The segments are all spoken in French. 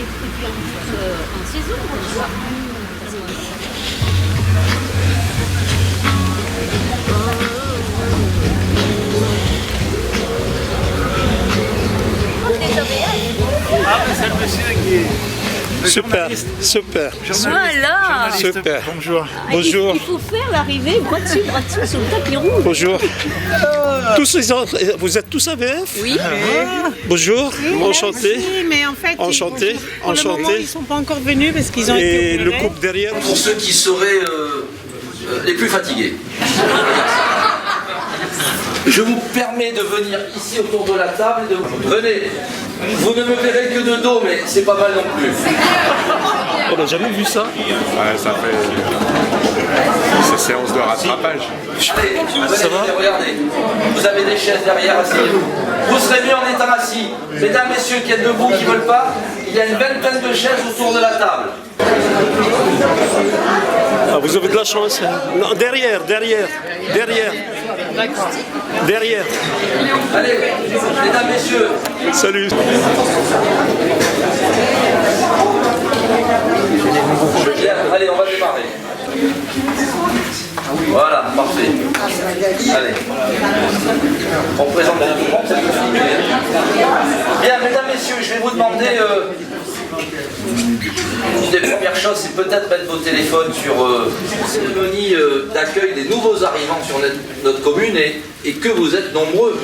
puis en plus, en saison, tout ça. Ah, mais c'est le monsieur qui est... Super, super, Voilà. super. Bonjour. Bonjour. Il faut faire l'arrivée droit dessus, sur le tapis rouge. Bonjour. Tous les autres, vous êtes tous AVF? Oui. Bonjour, enchanté. Oui, mais en fait, Enchanté, pour le moment, enchanté. ils ne sont pas encore venus parce qu'ils ont été Et le opérés. couple derrière? Pour ceux qui seraient les plus fatigués. Je vous permets de venir ici autour de la table et de... Venez, vous ne me verrez que de dos, mais c'est pas mal non plus. On n'a jamais vu ça. Ouais, ça fait... C'est séance de rattrapage. Allez, venez, regardez. Vous avez des chaises derrière, asseyez-vous. Vous serez mieux en étant assis. Mesdames, messieurs qui êtes debout, qui ne veulent pas, il y a une vingtaine de chaises autour de la table. Ah, vous avez de la chance. Hein. Non, derrière. Derrière. Allez, mesdames, messieurs. Salut. Bien, allez, on va démarrer. Voilà, parfait. Allez. On présente tout le monde, ça peut finir. Bien, mesdames, messieurs, je vais vous demander... Une des premières choses, c'est peut-être mettre vos téléphones sur une cérémonie d'accueil des nouveaux arrivants sur notre commune et que vous êtes nombreux.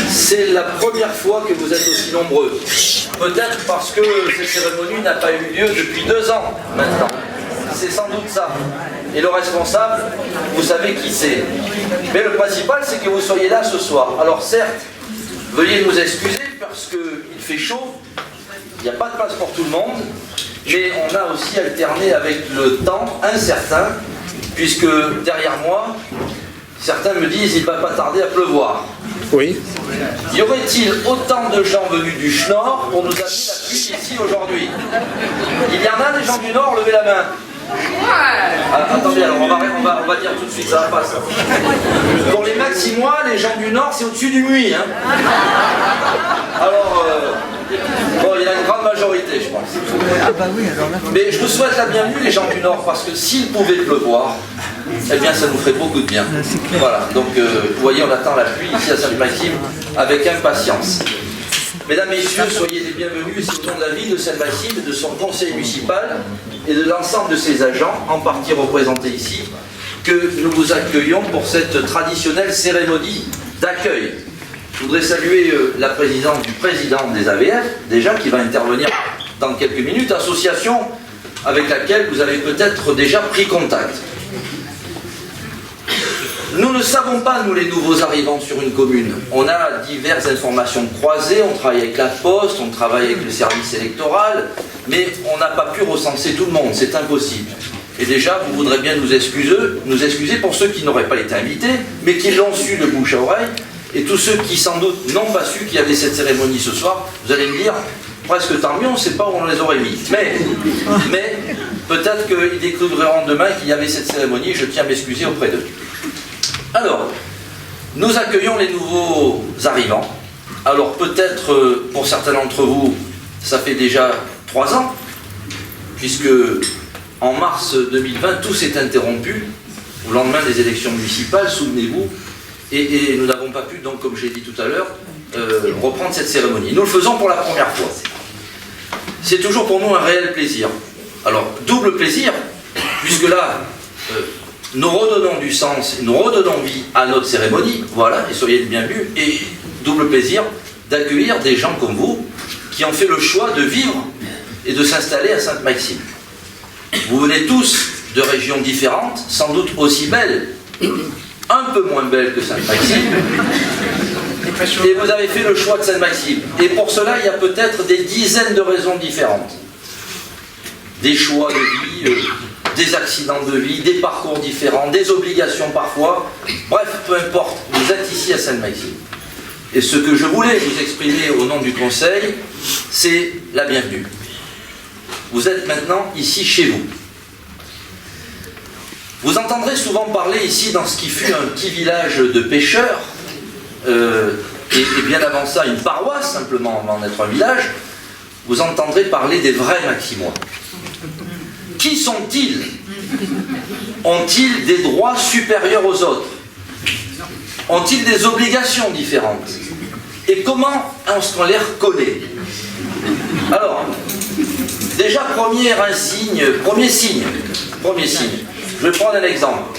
C'est la première fois que vous êtes aussi nombreux. Peut-être parce que cette cérémonie n'a pas eu lieu depuis 2 ans maintenant. C'est sans doute ça. Et le responsable, vous savez qui c'est. Mais le principal, c'est que vous soyez là ce soir. Alors certes, veuillez nous excuser parce qu'il fait chaud. Il n'y a pas de place pour tout le monde, mais on a aussi alterné avec le temps incertain, puisque derrière moi, certains me disent qu'il ne va pas tarder à pleuvoir. Oui. Y aurait-il autant de gens venus du Nord pour nous amener la pluie ici aujourd'hui? Il y en a des gens du Nord, levez la main. Ah, attendez, alors on va dire tout de suite, ça va pas ça. Pour les Maximois, les gens du Nord, c'est au-dessus du Muy. Hein. Alors, bon, il y a une grande majorité, je pense. Mais je vous souhaite la bienvenue, les gens du Nord, parce que s'il pouvait pleuvoir, eh bien, ça nous ferait beaucoup de bien. Voilà, donc, vous voyez, on attend la pluie ici à Sainte-Maxime avec impatience. Mesdames, Messieurs, soyez les bienvenus ici au nom de la ville de Sainte-Maxime, de son conseil municipal et de l'ensemble de ses agents, en partie représentés ici, que nous vous accueillons pour cette traditionnelle cérémonie d'accueil. Je voudrais saluer la présidence du président des AVF, déjà, qui va intervenir dans quelques minutes, association avec laquelle vous avez peut-être déjà pris contact. Nous ne savons pas, nous les nouveaux arrivants sur une commune. On a diverses informations croisées, on travaille avec la poste, on travaille avec le service électoral, mais on n'a pas pu recenser tout le monde, c'est impossible. Et déjà, vous voudrez bien nous excuser pour ceux qui n'auraient pas été invités, mais qui l'ont su de bouche à oreille, et tous ceux qui sans doute n'ont pas su qu'il y avait cette cérémonie ce soir, vous allez me dire, presque tant mieux, on ne sait pas où on les aurait mis. Mais peut-être qu'ils découvriront demain qu'il y avait cette cérémonie, je tiens à m'excuser auprès d'eux. Alors, nous accueillons les nouveaux arrivants. Alors peut-être pour certains d'entre vous, ça fait déjà 3 ans, puisque en mars 2020, tout s'est interrompu au lendemain des élections municipales, souvenez-vous, et nous n'avons pas pu, donc comme j'ai dit tout à l'heure, reprendre cette cérémonie. Nous le faisons pour la première fois. C'est toujours pour nous un réel plaisir. Alors, double plaisir, puisque là, nous redonnons du sens, nous redonnons vie à notre cérémonie, voilà, et soyez les bienvenus, et double plaisir d'accueillir des gens comme vous, qui ont fait le choix de vivre et de s'installer à Sainte-Maxime. Vous venez tous de régions différentes, sans doute aussi belles, un peu moins belles que Sainte-Maxime, et vous avez fait le choix de Sainte-Maxime. Et pour cela, il y a peut-être des dizaines de raisons différentes. Des choix de vie, des accidents de vie, des parcours différents, des obligations parfois. Bref, peu importe, vous êtes ici à Sainte-Maxime. Et ce que je voulais vous exprimer au nom du Conseil, c'est la bienvenue. Vous êtes maintenant ici chez vous. Vous entendrez souvent parler ici dans ce qui fut un petit village de pêcheurs, et bien avant ça une paroisse simplement avant d'être un village, vous entendrez parler des vrais maximois. Qui sont-ils? Ont-ils des droits supérieurs aux autres? Ont-ils des obligations différentes? Et comment est-ce qu'on les reconnaît? Alors, déjà, premier signe. Je vais prendre un exemple.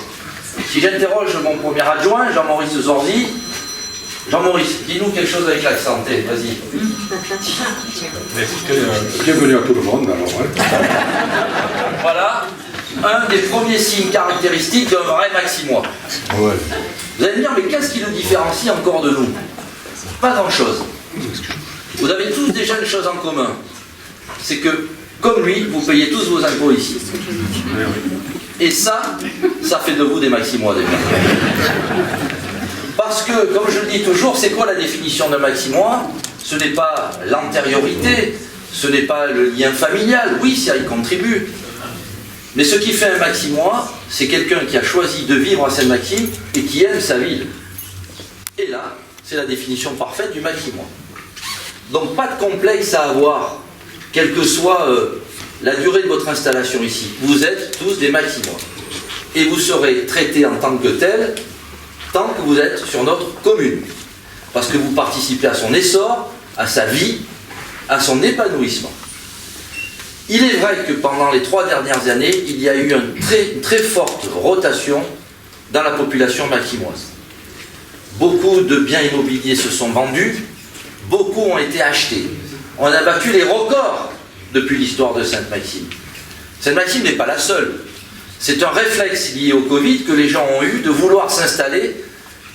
Si j'interroge mon premier adjoint, Jean-Maurice Zorzi, Jean-Maurice, dis-nous quelque chose avec l'accent, vas-y. Bienvenue à tout le monde, alors. Hein. Voilà, un des premiers signes caractéristiques d'un vrai maximois. Ouais. Vous allez me dire, mais qu'est-ce qui le différencie encore de nous? Pas grand-chose. Vous avez tous déjà une chose en commun. C'est que, comme lui, vous payez tous vos impôts ici. Et ça fait de vous des maximois déjà. Parce que, comme je le dis toujours, c'est quoi la définition d'un maximois? Ce n'est pas l'antériorité, ce n'est pas le lien familial, oui, ça y contribue. Mais ce qui fait un maximois, c'est quelqu'un qui a choisi de vivre à Sainte-Maxime et qui aime sa ville. Et là, c'est la définition parfaite du maximois. Donc pas de complexe à avoir, quelle que soit la durée de votre installation ici. Vous êtes tous des maximois. Et vous serez traités en tant que tels, tant que vous êtes sur notre commune. Parce que vous participez à son essor, à sa vie, à son épanouissement. Il est vrai que pendant les 3 dernières années, il y a eu une très forte rotation dans la population maximoise. Beaucoup de biens immobiliers se sont vendus, beaucoup ont été achetés. On a battu les records depuis l'histoire de Sainte-Maxime. Sainte-Maxime n'est pas la seule. C'est un réflexe lié au Covid que les gens ont eu de vouloir s'installer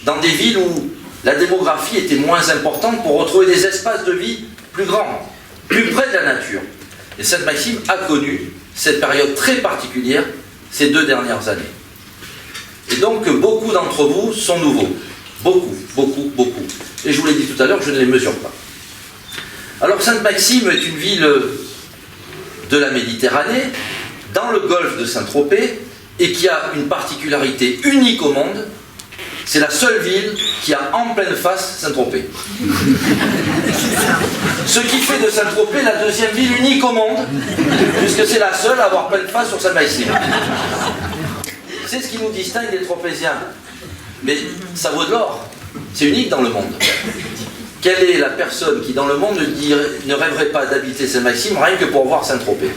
dans des villes où la démographie était moins importante pour retrouver des espaces de vie plus grands, plus près de la nature. Et Sainte-Maxime a connu cette période très particulière ces 2 dernières années. Et donc beaucoup d'entre vous sont nouveaux. Beaucoup. Et je vous l'ai dit tout à l'heure, je ne les mesure pas. Alors Sainte-Maxime est une ville de la Méditerranée, dans le golfe de Saint-Tropez, et qui a une particularité unique au monde. C'est la seule ville qui a en pleine face Saint-Tropez. Ce qui fait de Saint-Tropez la 2e ville unique au monde, puisque c'est la seule à avoir pleine face sur Sainte-Maxime. C'est ce qui nous distingue des Tropéziens. Mais ça vaut de l'or. C'est unique dans le monde. Quelle est la personne qui dans le monde ne rêverait pas d'habiter Sainte-Maxime rien que pour voir Saint-Tropez?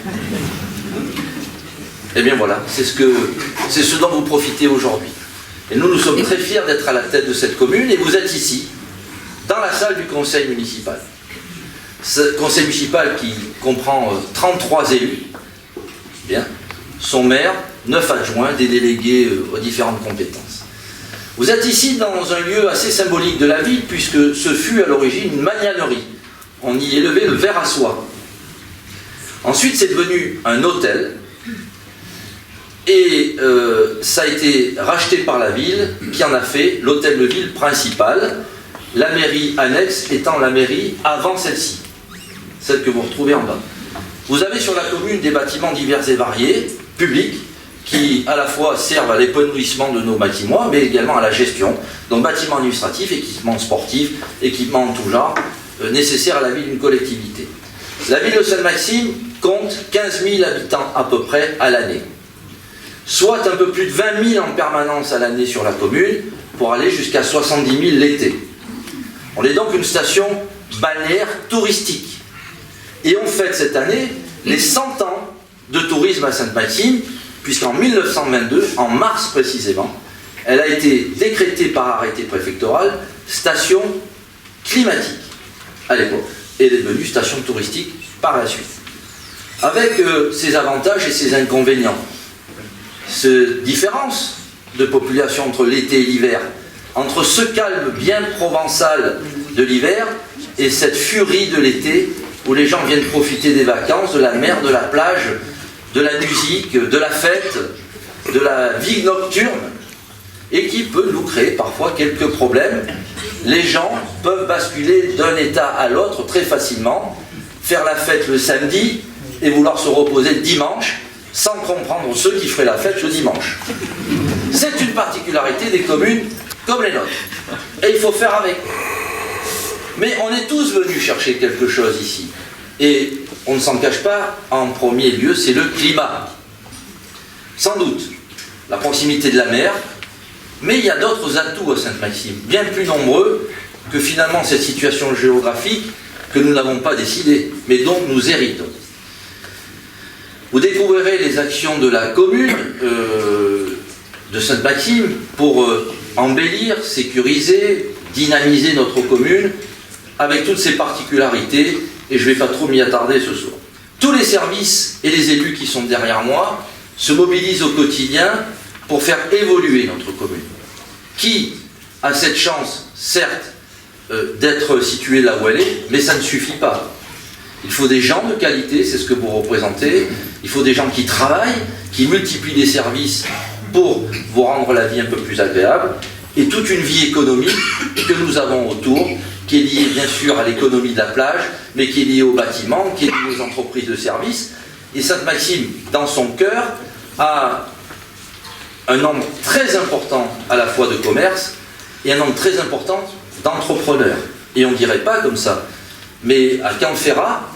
Eh bien voilà, c'est ce dont vous profitez aujourd'hui. Et nous sommes très fiers d'être à la tête de cette commune, et vous êtes ici, dans la salle du conseil municipal. Ce conseil municipal qui comprend 33 élus, bien, son maire, 9 adjoints, des délégués aux différentes compétences. Vous êtes ici dans un lieu assez symbolique de la ville, puisque ce fut à l'origine une magnanerie. On y élevait le ver à soie. Ensuite, c'est devenu un hôtel, et ça a été racheté par la ville, qui en a fait l'hôtel de ville principal, la mairie annexe étant la mairie avant celle-ci, celle que vous retrouvez en bas. Vous avez sur la commune des bâtiments divers et variés, publics, qui à la fois servent à l'épanouissement de nos maximois, mais également à la gestion, donc bâtiments administratifs, équipements sportifs, équipements en tout genre, nécessaires à la vie d'une collectivité. La ville de Sainte-Maxime compte 15 000 habitants à peu près à l'année, soit un peu plus de 20 000 en permanence à l'année sur la commune, pour aller jusqu'à 70 000 l'été. On est donc une station balnéaire touristique. Et on fête cette année les 100 ans de tourisme à Sainte-Maxime, puisqu'en 1922, en mars précisément, elle a été décrétée par arrêté préfectoral station climatique à l'époque. Et elle est devenue station touristique par la suite. Avec ses avantages et ses inconvénients. Cette différence de population entre l'été et l'hiver, entre ce calme bien provençal de l'hiver et cette furie de l'été où les gens viennent profiter des vacances, de la mer, de la plage, de la musique, de la fête, de la vie nocturne, et qui peut nous créer parfois quelques problèmes. Les gens peuvent basculer d'un état à l'autre très facilement, faire la fête le samedi et vouloir se reposer le dimanche, sans comprendre ceux qui feraient la fête le dimanche. C'est une particularité des communes comme les nôtres. Et il faut faire avec. Mais on est tous venus chercher quelque chose ici. Et on ne s'en cache pas, en premier lieu, c'est le climat. Sans doute, la proximité de la mer, mais il y a d'autres atouts à Sainte-Maxime, bien plus nombreux que finalement cette situation géographique que nous n'avons pas décidée, mais dont nous héritons. Vous découvrirez les actions de la commune de Sainte-Maxime pour embellir, sécuriser, dynamiser notre commune avec toutes ses particularités, et je ne vais pas trop m'y attarder ce soir. Tous les services et les élus qui sont derrière moi se mobilisent au quotidien pour faire évoluer notre commune, qui a cette chance, certes, d'être située là où elle est, mais ça ne suffit pas. Il faut des gens de qualité, c'est ce que vous représentez, il faut des gens qui travaillent, qui multiplient les services pour vous rendre la vie un peu plus agréable, et toute une vie économique que nous avons autour, qui est liée bien sûr à l'économie de la plage, mais qui est liée aux bâtiments, qui est liée aux entreprises de services. Et Sainte-Maxime, dans son cœur, a un nombre très important à la fois de commerce et un nombre très important d'entrepreneurs. Et on ne dirait pas comme ça. Mais à Canferrat,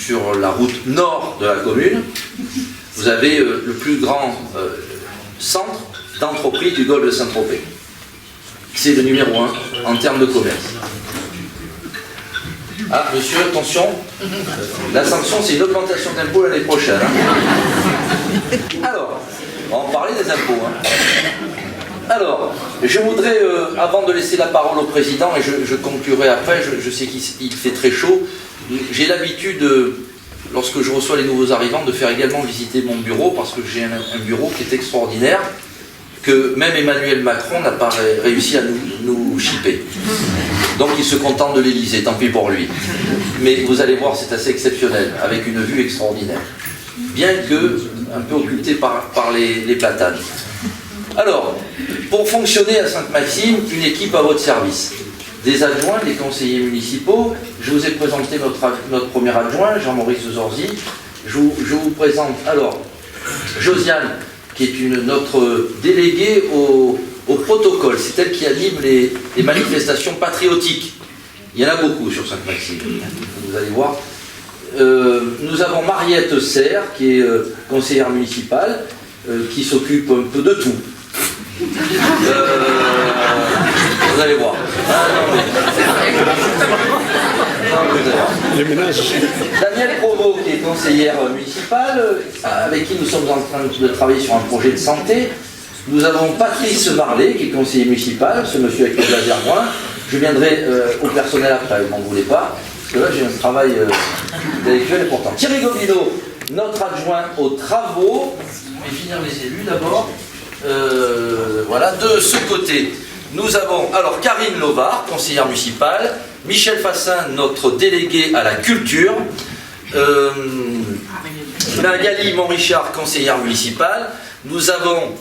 sur la route nord de la commune, vous avez le plus grand centre d'entreprise du golfe de Saint-Tropez. C'est le numéro 1 en termes de commerce. Ah, monsieur, attention, la sanction, c'est une augmentation d'impôts l'année prochaine. Hein. Alors, on va en parler des impôts. Hein. Alors, je voudrais, avant de laisser la parole au président, et je conclurai après, je sais qu'il fait très chaud, j'ai l'habitude, lorsque je reçois les nouveaux arrivants, de faire également visiter mon bureau, parce que j'ai un bureau qui est extraordinaire, que même Emmanuel Macron n'a pas réussi à nous chipper. Donc il se contente de l'Élysée, tant pis pour lui. Mais vous allez voir, c'est assez exceptionnel, avec une vue extraordinaire. Bien que un peu occulté par les platanes. Alors, pour fonctionner à Sainte-Maxime, une équipe à votre service. Des adjoints, des conseillers municipaux. Je vous ai présenté notre premier adjoint, Jean-Maurice Zorzi. Je vous présente alors Josiane, qui est notre déléguée au protocole. C'est elle qui anime les manifestations patriotiques. Il y en a beaucoup sur Sainte-Maxime, vous allez voir. Nous avons Mariette Serre, qui est conseillère municipale, qui s'occupe un peu de tout. Vous allez voir. Les ménages. Daniel Provost, qui est conseillère municipale, avec qui nous sommes en train de travailler sur un projet de santé. Nous avons Patrice Marlet, qui est conseiller municipal, ce monsieur avec le laser brun. Je viendrai au personnel après, vous n'en voulez pas, parce que là j'ai un travail intellectuel important. Thierry Gobineau, notre adjoint aux travaux. Je vais finir les élus d'abord. Voilà, de ce côté, nous avons alors Karine Lovard, conseillère municipale, Michel Fassin, notre délégué à la culture, Magali Montrichard, conseillère municipale. Nous avons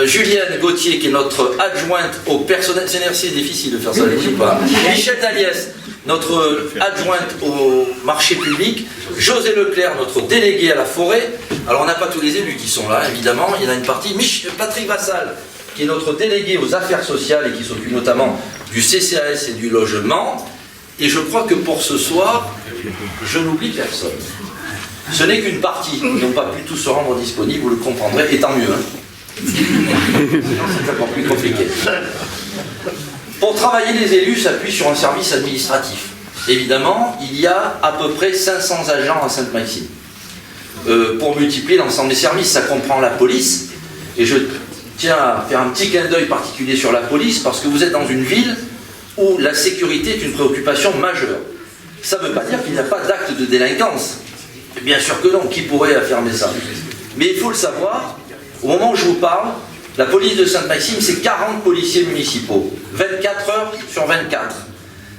Julienne Gauthier, qui est notre adjointe au personnel. C'est difficile de faire ça, je ne sais pas. Michel Daliès, notre adjointe au marché public. José Leclerc, notre délégué à la forêt. Alors, on n'a pas tous les élus qui sont là, évidemment. Il y en a une partie. Patrick Vassal, qui est notre délégué aux affaires sociales et qui s'occupe notamment du CCAS et du logement. Et je crois que pour ce soir, je n'oublie personne. Ce n'est qu'une partie, ils n'ont pas pu tous se rendre disponibles, vous le comprendrez, et tant mieux. Hein. C'est encore plus compliqué. Pour travailler, les élus s'appuient sur un service administratif. Évidemment, il y a à peu près 500 agents à Sainte-Maxime. Pour multiplier l'ensemble des services, ça comprend la police, et je tiens à faire un petit clin d'œil particulier sur la police, parce que vous êtes dans une ville où la sécurité est une préoccupation majeure. Ça ne veut pas dire qu'il n'y a pas d'acte de délinquance. Bien sûr que non, qui pourrait affirmer ça? Mais il faut le savoir, au moment où je vous parle, la police de Sainte-Maxime, c'est 40 policiers municipaux, 24 heures sur 24.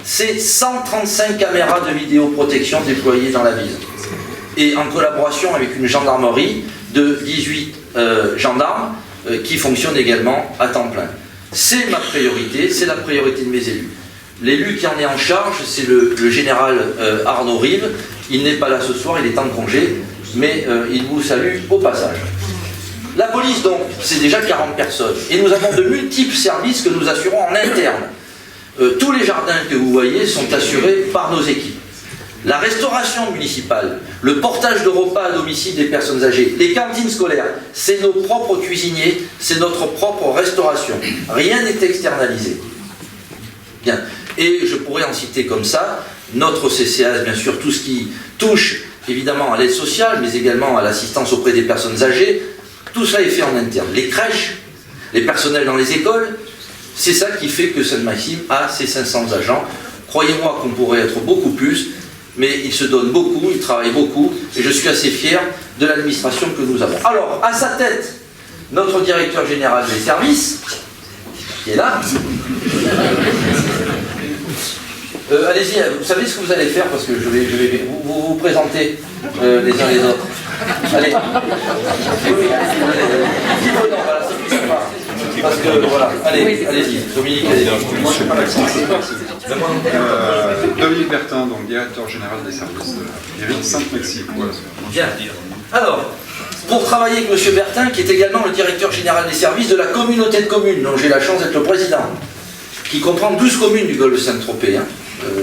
C'est 135 caméras de vidéoprotection déployées dans la ville. Et en collaboration avec une gendarmerie de 18 gendarmes qui fonctionnent également à temps plein. C'est ma priorité, c'est la priorité de mes élus. L'élu qui en est en charge, c'est le général Arnaud Rive. Il n'est pas là ce soir, il est en congé, mais il vous salue au passage. La police, donc, c'est déjà 40 personnes. Et nous avons de multiples services que nous assurons en interne. Tous les jardins que vous voyez sont assurés par nos équipes. la restauration municipale, le portage de repas à domicile des personnes âgées, les cantines scolaires, c'est nos propres cuisiniers, c'est notre propre restauration. Rien n'est externalisé. Bien. Et je pourrais en citer comme ça, notre CCAS, bien sûr, tout ce qui touche évidemment à l'aide sociale, mais également à l'assistance auprès des personnes âgées, tout ça est fait en interne. Les crèches, les personnels dans les écoles, c'est ça qui fait que Sainte-Maxime a ses 500 agents. Croyez-moi qu'on pourrait être beaucoup plus, mais ils se donnent beaucoup, ils travaillent beaucoup, et je suis assez fier de l'administration que nous avons. Alors, à sa tête, notre directeur général des services, qui est là. Allez-y, vous savez ce que vous allez faire, parce que je vais vous présenter les uns les autres. Allez. Voilà, c'est plus sympa. Parce que, voilà, allez-y, Dominique, allez-y. Dominique Bertin, donc directeur général des services de la mairie de Sainte-Maxime. Voilà. Bien. Alors, pour travailler avec M. Bertin, qui est également le directeur général des services de la communauté de communes, dont j'ai la chance d'être le président, qui comprend 12 communes du golfe de Saint-Tropez,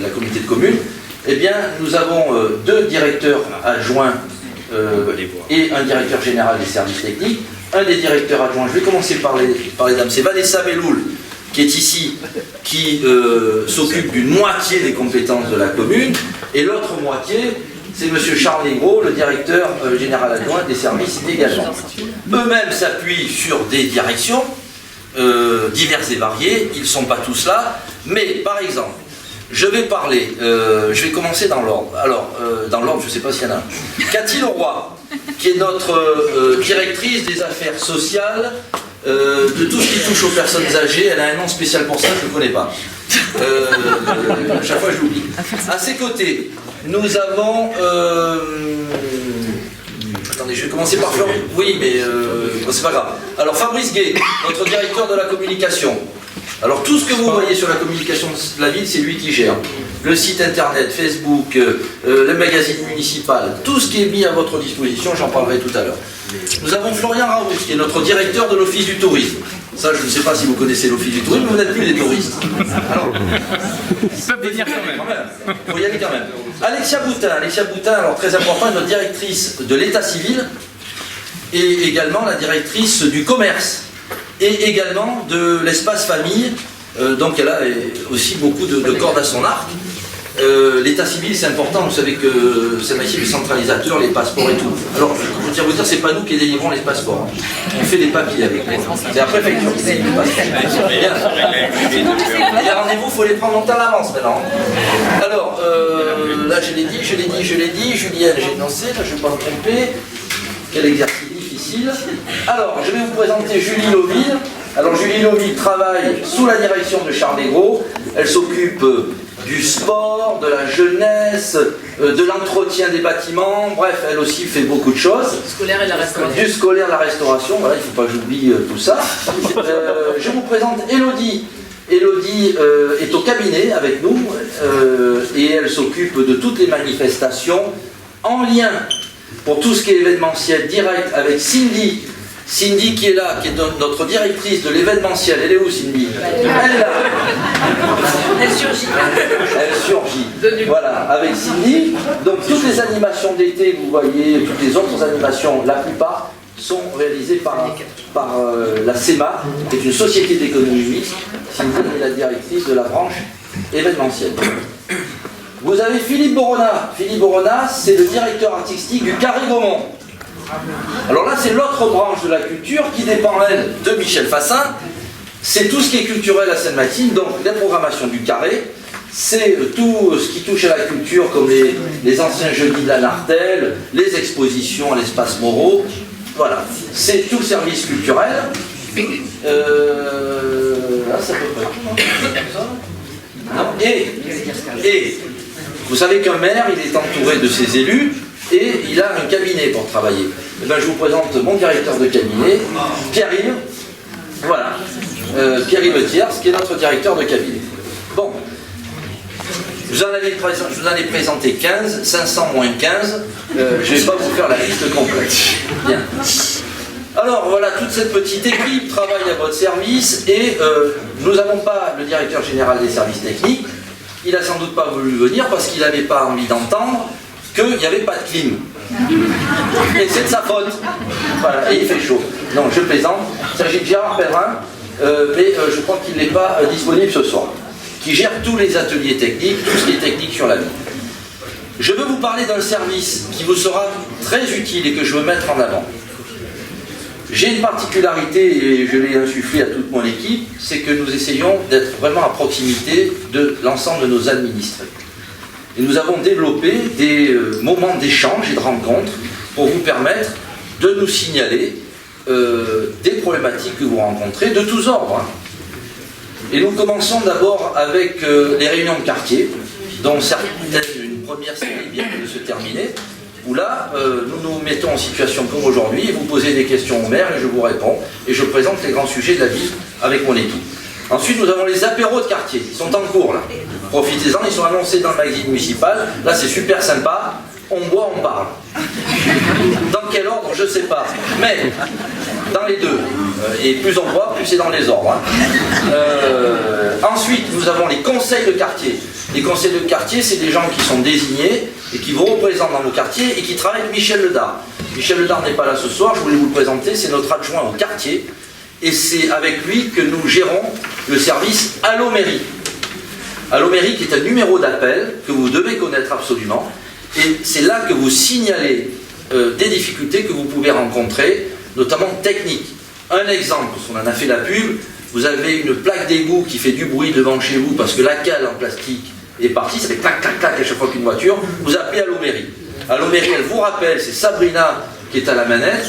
la communauté de communes, eh bien, nous avons 2 directeurs adjoints et un directeur général des services techniques. Un des directeurs adjoints, je vais commencer par les dames, c'est Vanessa Belloul, qui est ici, qui s'occupe d'une moitié des compétences de la commune, et l'autre moitié, c'est M. Charles Legros, le directeur général adjoint des services également. Eux-mêmes s'appuient sur des directions diverses et variées, ils ne sont pas tous là, mais par exemple, je vais parler, je vais commencer dans l'ordre. Alors, dans l'ordre, je ne sais pas s'il y en a un. Cathy Leroy, qui est notre directrice des affaires sociales, de tout ce qui touche aux personnes âgées. Elle a un nom spécial pour ça, je ne le connais pas. Chaque fois, je l'oublie. À ses côtés, nous avons... Attendez, je vais commencer par Florian. Oui, mais c'est pas grave. Alors, Fabrice Gay, notre directeur de la communication. Alors tout ce que vous voyez sur la communication de la ville, c'est lui qui gère. Le site internet, Facebook, le magazine municipal, tout ce qui est mis à votre disposition, j'en parlerai tout à l'heure. Nous avons Florian Raoult, qui est notre directeur de l'Office du tourisme. Ça, je ne sais pas si vous connaissez l'Office du tourisme, mais vous n'êtes plus des touristes. Alors, ils peuvent venir quand même. Il faut y aller quand même. Alexia Boutin, alors très important, est notre directrice de l'état civil et également la directrice du commerce. Et également de l'espace famille, donc elle a aussi beaucoup de cordes à son arc. L'état civil, c'est important, vous savez que Sainte-Maxime est centralisateur, les passeports et tout. Alors, je tiens à vous dire, c'est pas nous qui délivrons les passeports. On fait des papiers avec nous. C'est la préfecture qui délivre les passeports. Bien. Les rendez-vous, il faut les prendre longtemps à l'avance maintenant. Alors, là, je l'ai dit. Julienne, j'ai énoncé, là, je ne vais pas me tromper. Quel exercice difficile. Alors, je vais vous présenter Julie Loville. Alors, Julie Loville travaille sous la direction de Charles Legros. Elle s'occupe du sport, de la jeunesse, de l'entretien des bâtiments. Bref, elle aussi fait beaucoup de choses. Du scolaire et la restauration. Du scolaire, la restauration. Voilà, il ne faut pas que j'oublie tout ça. Je vous présente Élodie. Élodie est au cabinet avec nous et elle s'occupe de toutes les manifestations en lien pour tout ce qui est événementiel direct avec Cindy. Cindy qui est là, qui est notre directrice de l'événementiel. Elle est où, Cindy? Elle est là. Elle surgit. Elle surgit. Voilà, avec Cindy. Donc toutes les animations d'été, vous voyez, toutes les autres animations, la plupart sont réalisées par la CEMA, qui est une société d'économie mixte. Cindy est la directrice de la branche événementielle. Vous avez Philippe Borona. Philippe Borona, c'est le directeur artistique du Carré Gaumont. Alors là, c'est l'autre branche de la culture qui dépend, elle, de Michel Fassin. C'est tout ce qui est culturel à Sainte-Maxime, donc la programmation du Carré. C'est tout ce qui touche à la culture, comme les anciens jeudis de la Nartelle, les expositions à l'espace Moreau. Voilà, c'est tout le service culturel. Là, c'est à peu près tout, non ? Et vous savez qu'un maire, il est entouré de ses élus et il a un cabinet pour travailler. Et bien, je vous présente mon directeur de cabinet, Pierre-Yves. Voilà, Pierre-Yves Thiers, qui est notre directeur de cabinet. Bon, je vous en ai présenté 15, 500 moins 15. Je ne vais pas vous faire la liste complète. Bien. Alors voilà, toute cette petite équipe travaille à votre service et nous n'avons pas le directeur général des services techniques, il a sans doute pas voulu venir parce qu'il n'avait pas envie d'entendre qu'il n'y avait pas de clim. Et c'est de sa faute. Voilà, et il fait chaud. Non, je plaisante. Il s'agit de Gérard Perrin, mais je crois qu'il n'est pas disponible ce soir, qui gère tous les ateliers techniques, tout ce qui est technique sur la vie. Je veux vous parler d'un service qui vous sera très utile et que je veux mettre en avant. J'ai une particularité, et je l'ai insufflé à toute mon équipe, c'est que nous essayons d'être vraiment à proximité de l'ensemble de nos administrés. Et nous avons développé des moments d'échange et de rencontre pour vous permettre de nous signaler des problématiques que vous rencontrez de tous ordres. Et nous commençons d'abord avec les réunions de quartier, dont une première série vient de se terminer, où là, nous nous mettons en situation comme aujourd'hui, et vous posez des questions au maire, et je vous réponds, et je présente les grands sujets de la ville avec mon équipe. Ensuite, nous avons les apéros de quartier, ils sont en cours là. Profitez-en, ils sont annoncés dans le magazine municipal, là c'est super sympa, on boit, on parle. Dans quel ordre, je ne sais pas, mais dans les deux. Et plus on boit, plus c'est dans les ordres. Ensuite, nous avons les conseils de quartier. Les conseils de quartier, c'est des gens qui sont désignés et qui vous représentent dans le quartier et qui travaillent avec Michel Ledard. Michel Ledard n'est pas là ce soir, je voulais vous le présenter, c'est notre adjoint au quartier. Et c'est avec lui que nous gérons le service Allo Mairie. Allo Mairie qui est un numéro d'appel que vous devez connaître absolument. Et c'est là que vous signalez des difficultés que vous pouvez rencontrer, notamment techniques. Un exemple, parce qu'on en a fait la pub, vous avez une plaque d'égout qui fait du bruit devant chez vous parce que la cale en plastique est partie, ça fait clac, clac, clac à chaque fois qu'une voiture, vous appelez Allo Mairie. Allo Mairie, elle vous rappelle, c'est Sabrina qui est à la manette,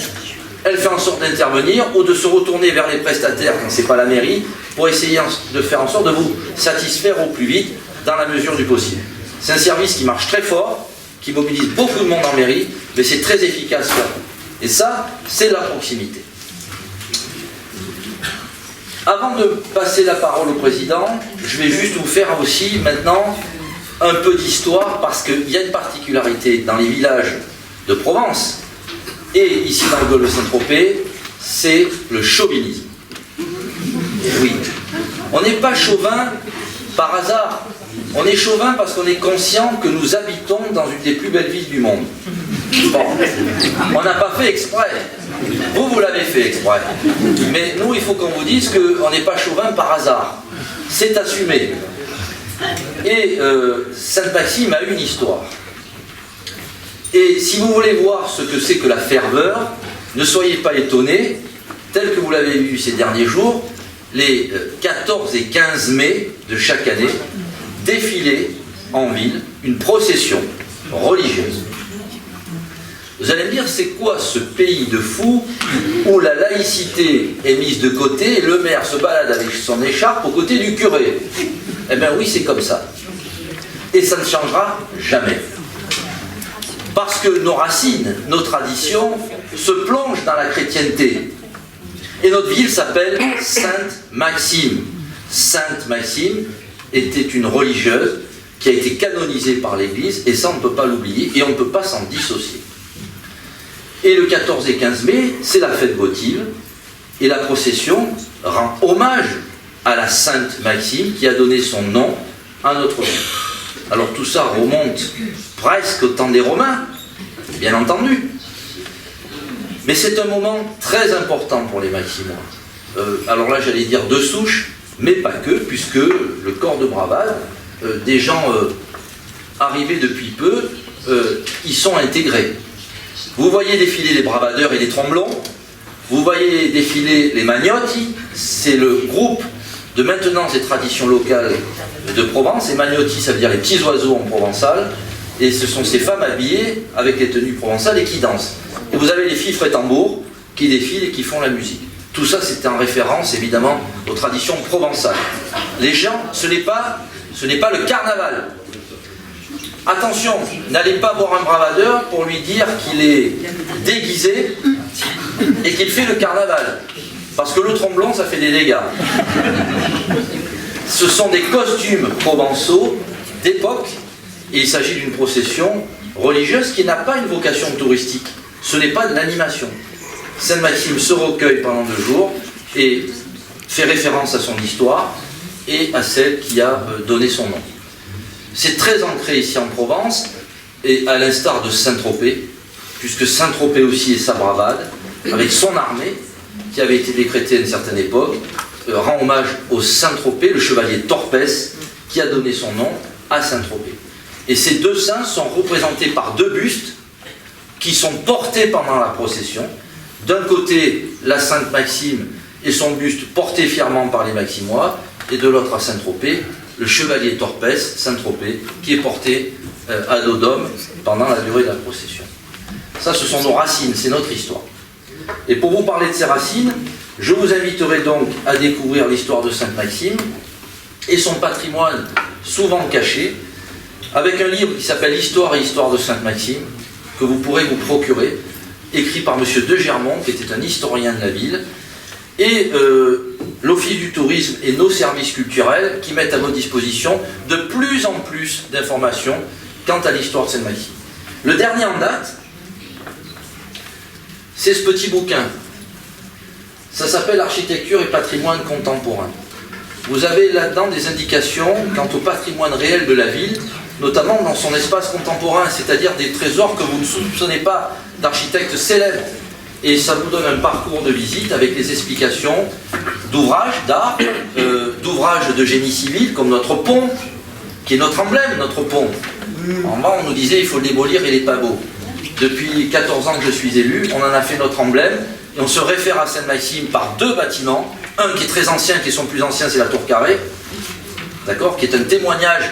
elle fait en sorte d'intervenir ou de se retourner vers les prestataires quand c'est pas la mairie pour essayer de faire en sorte de vous satisfaire au plus vite dans la mesure du possible. C'est un service qui marche très fort, qui mobilise beaucoup de monde en mairie, mais c'est très efficace. Et ça, c'est la proximité. Avant de passer la parole au président, je vais juste vous faire aussi maintenant un peu d'histoire parce qu'il y a une particularité dans les villages de Provence et ici dans le golfe de Saint-Tropez, c'est le chauvinisme. Oui, on n'est pas chauvin par hasard. On est chauvin parce qu'on est conscient que nous habitons dans une des plus belles villes du monde. Bon, on n'a pas fait exprès. Vous l'avez fait exprès. Mais nous, il faut qu'on vous dise qu'on n'est pas chauvin par hasard. C'est assumé. Et Sainte-Maxime a une histoire. Et si vous voulez voir ce que c'est que la ferveur, ne soyez pas étonnés, tel que vous l'avez vu ces derniers jours, les 14 et 15 mai de chaque année, défiler en ville une procession religieuse. Vous allez me dire, c'est quoi ce pays de fous où la laïcité est mise de côté et le maire se balade avec son écharpe aux côtés du curé? Eh bien oui, c'est comme ça. Et ça ne changera jamais. Parce que nos racines, nos traditions se plongent dans la chrétienté. Et notre ville s'appelle Sainte-Maxime. Sainte-Maxime était une religieuse qui a été canonisée par l'Église, et ça on ne peut pas l'oublier, et on ne peut pas s'en dissocier. Et le 14 et 15 mai, c'est la fête votive, et la procession rend hommage à la Sainte Maxime qui a donné son nom à notre ville. Alors tout ça remonte presque au temps des Romains, bien entendu. Mais c'est un moment très important pour les Maximois. Alors là, j'allais dire de souche, mais pas que, puisque le corps de bravade, des gens arrivés depuis peu, y sont intégrés. Vous voyez défiler les bravadeurs et les tromblons, vous voyez défiler les magnotti, c'est le groupe de maintenance et traditions locales de Provence, et magnotti ça veut dire les petits oiseaux en provençal, et ce sont ces femmes habillées avec les tenues provençales et qui dansent. Et vous avez les fifres et tambours qui défilent et qui font la musique. Tout ça c'est en référence évidemment aux traditions provençales. Les gens, ce n'est pas le carnaval. Attention, n'allez pas voir un bravadeur pour lui dire qu'il est déguisé et qu'il fait le carnaval. Parce que le tromblon, ça fait des dégâts. Ce sont des costumes provençaux d'époque et il s'agit d'une procession religieuse qui n'a pas une vocation touristique. Ce n'est pas de l'animation. Sainte-Maxime se recueille pendant 2 jours et fait référence à son histoire et à celle qui a donné son nom. c'est très ancré ici en Provence, et à l'instar de Saint-Tropez, puisque Saint-Tropez aussi est sa bravade, avec son armée, qui avait été décrétée à une certaine époque, rend hommage au Saint-Tropez, le chevalier Torpès, qui a donné son nom à Saint-Tropez. Et ces deux saints sont représentés par deux bustes qui sont portés pendant la procession. D'un côté, la Sainte Maxime et son buste porté fièrement par les Maximois, et de l'autre à Saint-Tropez, le chevalier Torpès, Saint-Tropez, qui est porté à dos d'homme pendant la durée de la procession. Ça, ce sont nos racines, c'est notre histoire. Et pour vous parler de ces racines, je vous inviterai donc à découvrir l'histoire de Sainte Maxime et son patrimoine souvent caché, avec un livre qui s'appelle Histoire et Histoire de Sainte Maxime, que vous pourrez vous procurer, écrit par M. de Germont, qui était un historien de la ville, et l'Office du tourisme et nos services culturels qui mettent à votre disposition de plus en plus d'informations quant à l'histoire de Sainte Maxime. Le dernier en date, c'est ce petit bouquin. Ça s'appelle Architecture et patrimoine contemporain. Vous avez là-dedans des indications quant au patrimoine réel de la ville, notamment dans son espace contemporain, c'est-à-dire des trésors que vous ne soupçonnez pas d'architectes célèbres. Et ça vous donne un parcours de visite avec les explications d'ouvrages d'art, d'ouvrages de génie civil, comme notre pont, qui est notre emblème, notre pont. En bas, on nous disait il faut le démolir, il n'est pas beau. Depuis 14 ans que je suis élu, on en a fait notre emblème, et on se réfère à Sainte-Maxime par deux bâtiments. Un qui est très ancien, qui est son plus ancien, c'est la tour carrée, d'accord, qui est un témoignage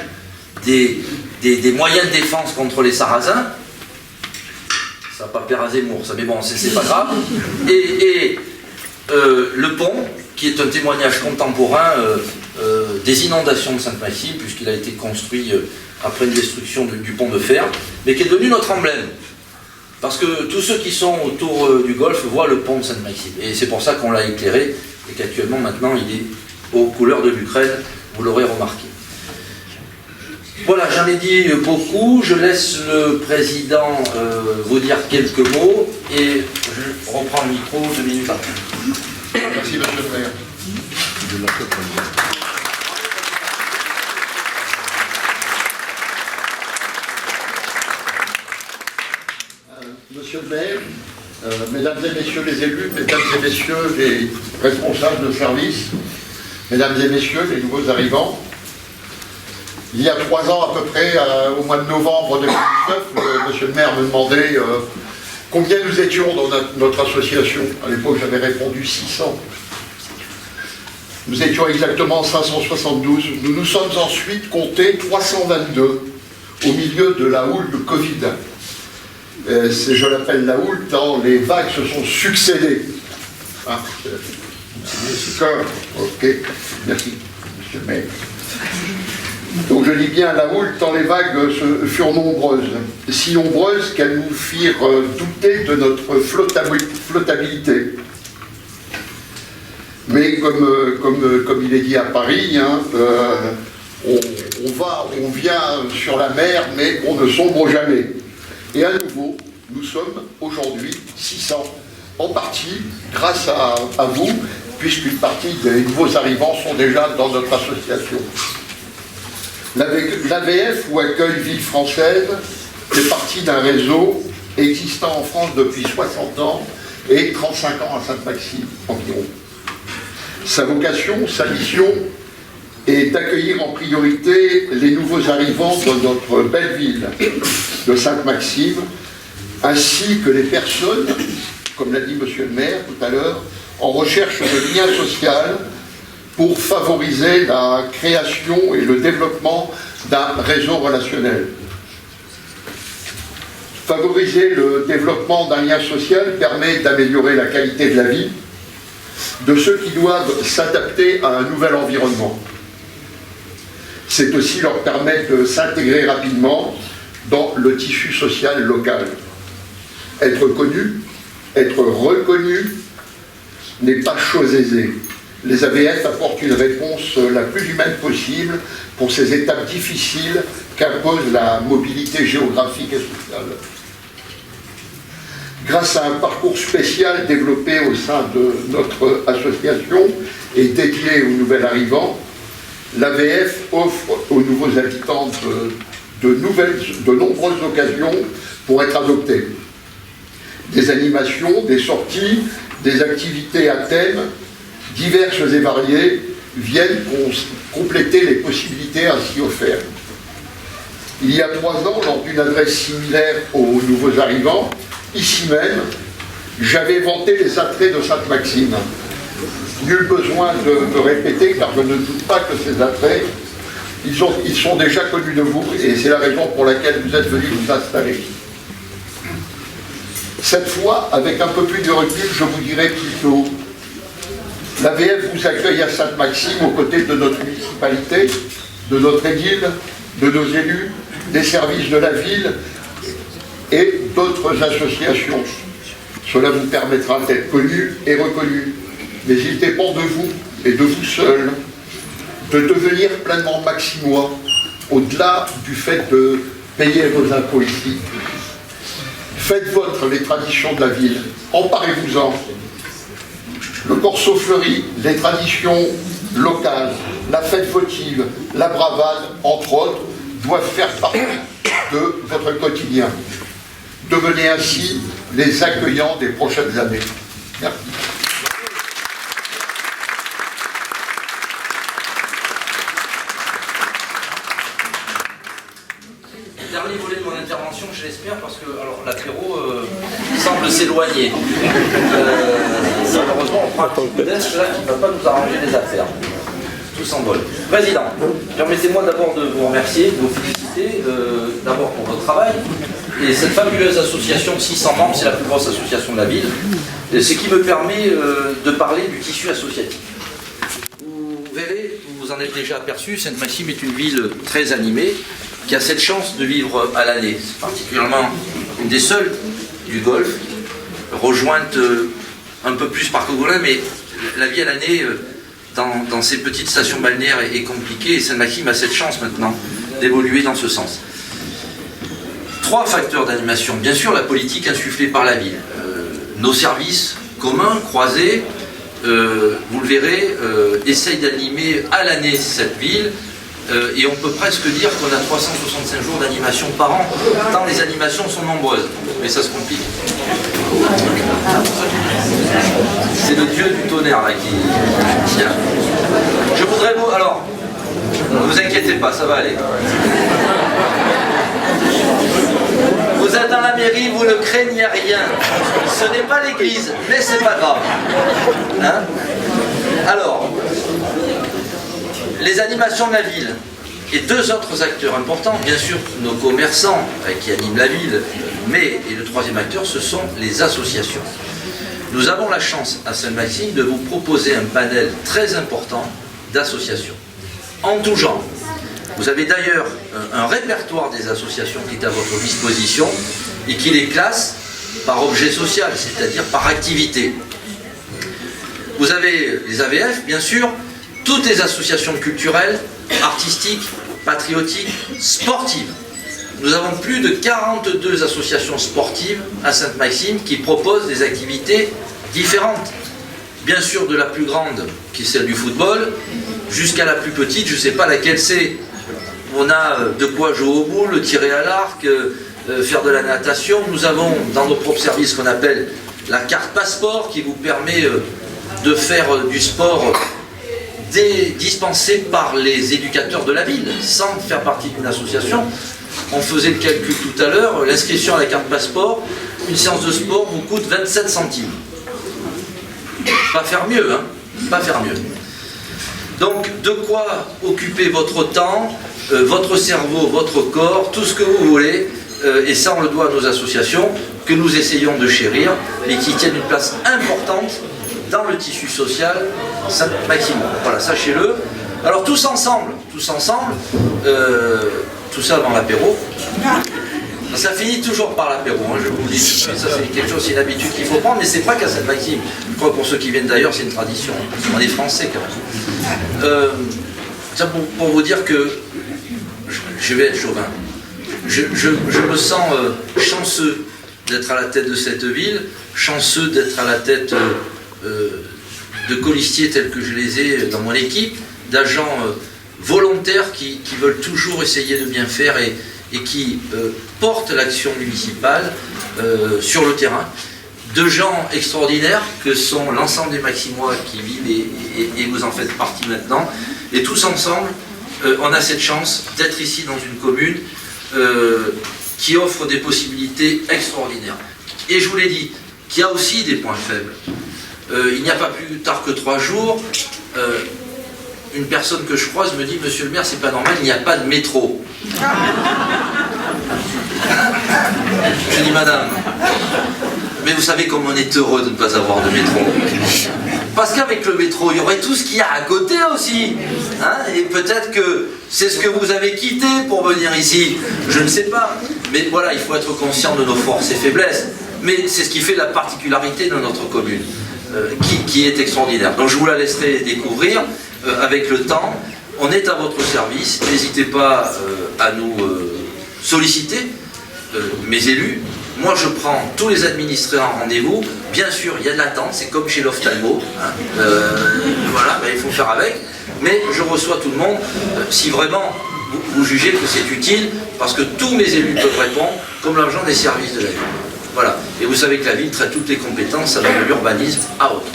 des moyens de défense contre les Sarrasins. Ça va pas plaire à Zemmour, ça, mais bon, c'est pas grave. Et le pont, qui est un témoignage contemporain des inondations de Sainte-Maxime, puisqu'il a été construit après une destruction du pont de fer, mais qui est devenu notre emblème. Parce que tous ceux qui sont autour du golfe voient le pont de Sainte-Maxime. Et c'est pour ça qu'on l'a éclairé, et qu'actuellement, maintenant, il est aux couleurs de l'Ukraine, vous l'aurez remarqué. Voilà, j'en ai dit beaucoup, je laisse le président vous dire quelques mots, et je reprends le micro 2 minutes après. Merci, monsieur le maire. Monsieur le maire, mesdames et messieurs les élus, mesdames et messieurs les responsables de service, mesdames et messieurs les nouveaux arrivants, il y a 3 ans à peu près, au mois de novembre 2019, monsieur le maire me demandait combien nous étions dans notre association. À l'époque, j'avais répondu 600. Nous étions exactement 572. Nous nous sommes ensuite comptés 322 au milieu de la houle de Covid. Je l'appelle la houle tant les vagues se sont succédées. Ah, ok, merci, monsieur le maire. Donc je dis bien la houle tant les vagues furent nombreuses, si nombreuses qu'elles nous firent douter de notre flottabilité. Mais comme il est dit à Paris, hein, on vient sur la mer, mais on ne sombre jamais. Et à nouveau, nous sommes aujourd'hui 600, en partie grâce à vous, puisqu'une partie des nouveaux arrivants sont déjà dans notre association. L'AVF, ou Accueil Ville Française, fait partie d'un réseau existant en France depuis 60 ans et 35 ans à Sainte-Maxime environ. Sa vocation, sa mission est d'accueillir en priorité les nouveaux arrivants de notre belle ville de Sainte-Maxime, ainsi que les personnes, comme l'a dit monsieur le maire tout à l'heure, en recherche de liens sociaux pour favoriser la création et le développement d'un réseau relationnel. Favoriser le développement d'un lien social permet d'améliorer la qualité de la vie de ceux qui doivent s'adapter à un nouvel environnement. C'est aussi leur permettre de s'intégrer rapidement dans le tissu social local. Être connu, être reconnu n'est pas chose aisée. Les AVF apportent une réponse la plus humaine possible pour ces étapes difficiles qu'impose la mobilité géographique et sociale. Grâce à un parcours spécial développé au sein de notre association et dédié aux nouvel arrivants, l'AVF offre aux nouveaux habitants de nombreuses occasions pour être adoptés. Des animations, des sorties, des activités à thème diverses et variées viennent compléter les possibilités ainsi offertes. Il y a 3 ans, lors d'une adresse similaire aux nouveaux arrivants, ici même, j'avais vanté les attraits de Sainte-Maxime. Nul besoin de me répéter, car je ne doute pas que ces attraits, ils sont déjà connus de vous, et c'est la raison pour laquelle vous êtes venus vous installer. Cette fois, avec un peu plus de recul, je vous dirai plutôt, l'AVF vous accueille à Sainte-Maxime aux côtés de notre municipalité, de notre édile, de nos élus, des services de la ville et d'autres associations. Cela vous permettra d'être connus et reconnus. Mais il dépend de vous et de vous seuls de devenir pleinement maximois, au-delà du fait de payer vos impôts ici. Faites vôtre les traditions de la ville, emparez-vous-en. Le corso fleuri, les traditions locales, la fête votive, la bravade, entre autres, doivent faire partie de votre quotidien. Devenez ainsi les accueillants des prochaines années. Merci. Dernier volet de mon intervention, je l'espère, parce que l'apéro semble s'éloigner. Malheureusement, on prend un petit coup d'est là qui ne va pas nous arranger les affaires. Tout s'envole. Président, permettez-moi d'abord de vous remercier, de vous féliciter, d'abord pour votre travail. Et cette fabuleuse association de 600 membres, c'est la plus grosse association de la ville, ce qui me permet de parler du tissu associatif. Vous verrez, vous en êtes déjà aperçu, Sainte-Maxime est une ville très animée, qui a cette chance de vivre à l'année. C'est particulièrement une des seules du Golfe, rejointe un peu plus par Cogolin, mais la vie à l'année dans ces petites stations balnéaires est compliquée, et Sainte-Maxime a cette chance maintenant d'évoluer dans ce sens. 3 facteurs d'animation. Bien sûr, la politique insufflée par la ville. Nos services communs, croisés, vous le verrez, essayent d'animer à l'année cette ville, et on peut presque dire qu'on a 365 jours d'animation par an, tant les animations sont nombreuses. Mais ça se complique. C'est le dieu du tonnerre là qui tient. Je voudrais vous... Alors, ne vous inquiétez pas, ça va aller. Vous êtes dans la mairie, vous ne craignez rien. Ce n'est pas l'église, mais c'est pas grave. Hein? Alors, les animations de la ville et 2 autres acteurs importants, bien sûr nos commerçants qui animent la ville, mais et le 3e acteur, ce sont les associations. Nous avons la chance à Sainte-Maxime de vous proposer un panel très important d'associations, en tout genre. Vous avez d'ailleurs un répertoire des associations qui est à votre disposition et qui les classe par objet social, c'est-à-dire par activité. Vous avez les AVF, bien sûr, toutes les associations culturelles, artistiques, patriotiques, sportives. Nous avons plus de 42 associations sportives à Sainte-Maxime qui proposent des activités différentes. Bien sûr, de la plus grande, qui est celle du football, jusqu'à la plus petite, je ne sais pas laquelle c'est. On a de quoi jouer au boule, tirer à l'arc, faire de la natation. Nous avons dans nos propres services ce qu'on appelle la carte passeport qui vous permet de faire du sport dispensé par les éducateurs de la ville, sans faire partie d'une association. On faisait le calcul tout à l'heure, l'inscription à la carte passeport, une séance de sport vous coûte 27 centimes. Pas faire mieux, hein, pas faire mieux. Donc, de quoi occuper votre temps, votre cerveau, votre corps, tout ce que vous voulez, et ça on le doit à nos associations, que nous essayons de chérir, et qui tiennent une place importante dans le tissu social Sainte-Maxime. Voilà, sachez-le. Alors tous ensemble, tout ça avant l'apéro. Ça finit toujours par l'apéro, hein, je vous le dis. Ça c'est quelque chose, c'est une habitude qu'il faut prendre, mais c'est pas qu'à Sainte-Maxime. Je crois que pour ceux qui viennent d'ailleurs, c'est une tradition. On est français quand même. Ça pour vous dire que je vais être chauvin. Je me sens chanceux d'être à la tête de cette ville, chanceux d'être à la tête de colistiers tels que je les ai dans mon équipe, d'agents volontaires qui veulent toujours essayer de bien faire et qui portent l'action municipale sur le terrain, de gens extraordinaires que sont l'ensemble des Maximois qui vivent et vous en faites partie maintenant, et tous ensemble, on a cette chance d'être ici dans une commune qui offre des possibilités extraordinaires. Et je vous l'ai dit, qu'il y a aussi des points faibles. Il n'y a pas plus tard que 3 jours, une personne que je croise me dit « Monsieur le maire, c'est pas normal, il n'y a pas de métro. » Je dis « Madame, mais vous savez comme on est heureux de ne pas avoir de métro. Parce qu'avec le métro, il y aurait tout ce qu'il y a à côté aussi. Hein, et peut-être que c'est ce que vous avez quitté pour venir ici. Je ne sais pas. Mais voilà, il faut être conscient de nos forces et faiblesses. Mais c'est ce qui fait la particularité de notre commune, qui est extraordinaire. Donc je vous la laisserai découvrir avec le temps. On est à votre service. N'hésitez pas à nous solliciter, mes élus. Moi, je prends tous les administrés en rendez-vous. Bien sûr, il y a de l'attente, c'est comme chez l'ophtalmo. Hein. Voilà, ben, il faut faire avec. Mais je reçois tout le monde si vraiment vous jugez que c'est utile, parce que tous mes élus peuvent répondre, comme l'agent des services de la ville. Voilà. Et vous savez que la ville traite toutes les compétences, ça va de l'urbanisme à autre.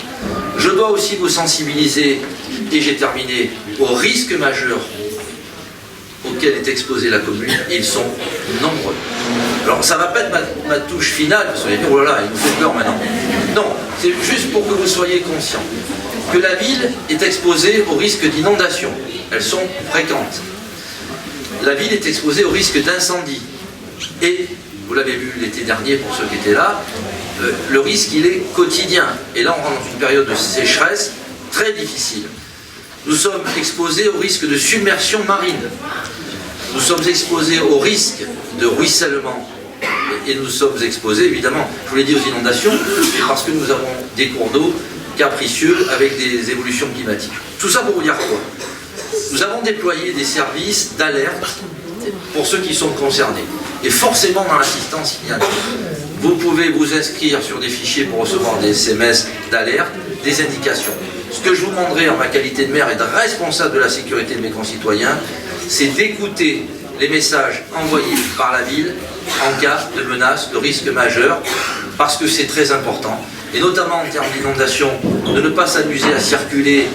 Je dois aussi vous sensibiliser, et j'ai terminé, aux risques majeurs auxquels est exposée la commune, et ils sont nombreux. Alors ça ne va pas être ma touche finale, parce que vous allez dire, oh là là, il nous fait peur maintenant. Non, c'est juste pour que vous soyez conscients que la ville est exposée aux risques d'inondation. Elles sont fréquentes. La ville est exposée au risque d'incendie. Et, vous l'avez vu l'été dernier pour ceux qui étaient là, le risque il est quotidien. Et là on rentre dans une période de sécheresse très difficile. Nous sommes exposés au risque de submersion marine. Nous sommes exposés au risque de ruissellement. Et nous sommes exposés, évidemment, je vous l'ai dit, aux inondations, parce que nous avons des cours d'eau capricieux avec des évolutions climatiques. Tout ça pour vous dire quoi? Nous avons déployé des services d'alerte pour ceux qui sont concernés. Et forcément, dans l'assistance, il y a vous pouvez vous inscrire sur des fichiers pour recevoir des SMS d'alerte, des indications. Ce que je vous demanderai en ma qualité de maire et de responsable de la sécurité de mes concitoyens, c'est d'écouter les messages envoyés par la ville en cas de menace, de risque majeur, parce que c'est très important. Et notamment en termes d'inondation, de ne pas s'amuser à circuler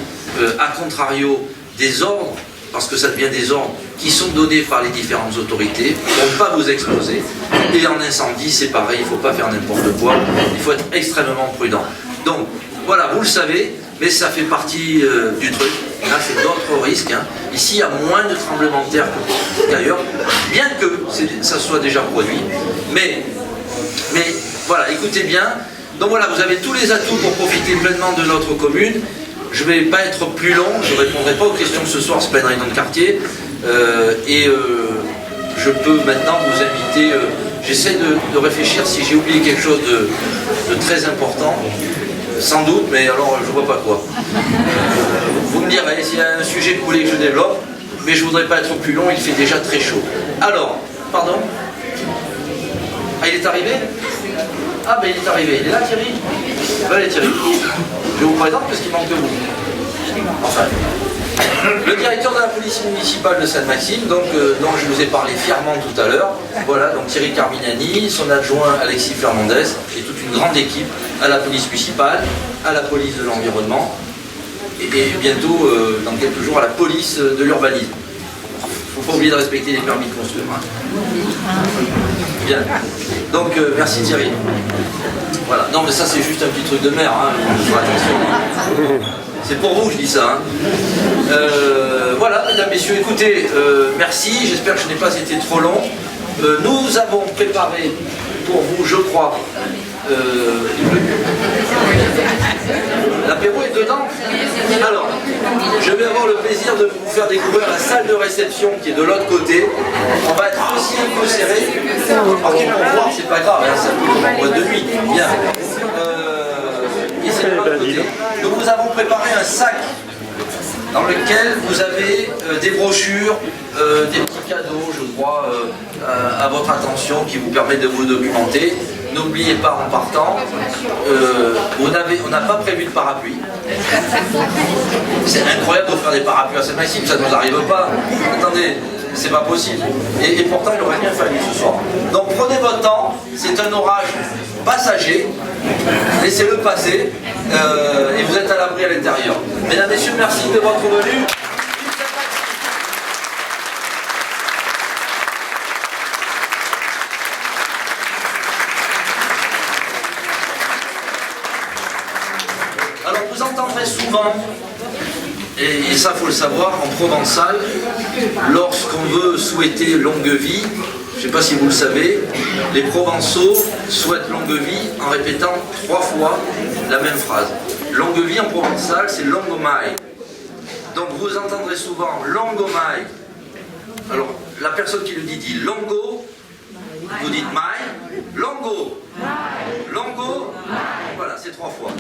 à contrario des ordres, parce que ça devient des ordres qui sont donnés par les différentes autorités pour ne pas vous exposer. Et en incendie, c'est pareil, il ne faut pas faire n'importe quoi, il faut être extrêmement prudent. Donc, voilà, vous le savez, mais ça fait partie du truc. Là, c'est d'autres risques. Hein. Ici, il y a moins de tremblements de terre qu'ailleurs, bien que ça soit déjà produit. Mais voilà, écoutez bien. Donc voilà, vous avez tous les atouts pour profiter pleinement de notre commune. Je ne vais pas être plus long, je ne répondrai pas aux questions ce soir, c'est plein de réunions de quartier. Je peux maintenant vous inviter, j'essaie de réfléchir si j'ai oublié quelque chose de très important. Sans doute, mais alors je ne vois pas quoi. Vous me direz s'il y a un sujet que vous voulez que je développe, mais je ne voudrais pas être plus long, il fait déjà très chaud. Alors, pardon? Ah, il est arrivé? Ah, ben il est arrivé. Il est là, Thierry? Allez, Thierry. Je vous présente parce qu'il manque de vous. Enfin, le directeur de la police municipale de Sainte-Maxime, dont je vous ai parlé fièrement tout à l'heure. Voilà, donc Thierry Carminani, son adjoint Alexis Fernandez, et toute une grande équipe à la police municipale, à la police de l'environnement, et bientôt, dans quelques jours, à la police de l'urbanisme. Il ne faut pas oublier de respecter les permis de construire. Hein. Bien. Donc, merci Thierry. Voilà. Non, mais ça, c'est juste un petit truc de maire. Hein. Attention. C'est pour vous, je dis ça. Hein. Voilà, mesdames, messieurs, écoutez, merci. J'espère que je n'ai pas été trop long. Nous avons préparé pour vous, je crois, l'apéro est dedans. Alors, je vais avoir le plaisir de vous faire découvrir la salle de réception qui est de l'autre côté. On va être aussi un peu serré. Alors qu'ils vont voir, c'est pas grave, hein, ça peut en boîte de nuit. Bien. Et c'est de l'autre côté. Donc nous avons préparé un sac dans lequel vous avez des brochures, des petits cadeaux, je crois, à votre attention qui vous permettent de vous documenter. n'oubliez pas en partant, on n'a pas prévu de parapluie. C'est incroyable de faire des parapluies à Saint-Maxime, ça ne nous arrive pas. Attendez, c'est pas possible. Et pourtant, il aurait bien fallu ce soir. Donc prenez votre temps, c'est un orage passager, laissez-le passer, et vous êtes à l'abri à l'intérieur. Mesdames, Messieurs, merci de votre venue. Alors vous entendrez souvent, et ça faut le savoir, en provençal, lorsqu'on veut souhaiter longue vie, je ne sais pas si vous le savez, les Provençaux souhaitent longue vie en répétant 3 fois la même phrase. Longue vie en provençal, c'est longomai. Donc vous entendrez souvent longomai. Alors la personne qui le dit longo, vous dites mai, longo, longo, voilà, c'est 3 fois.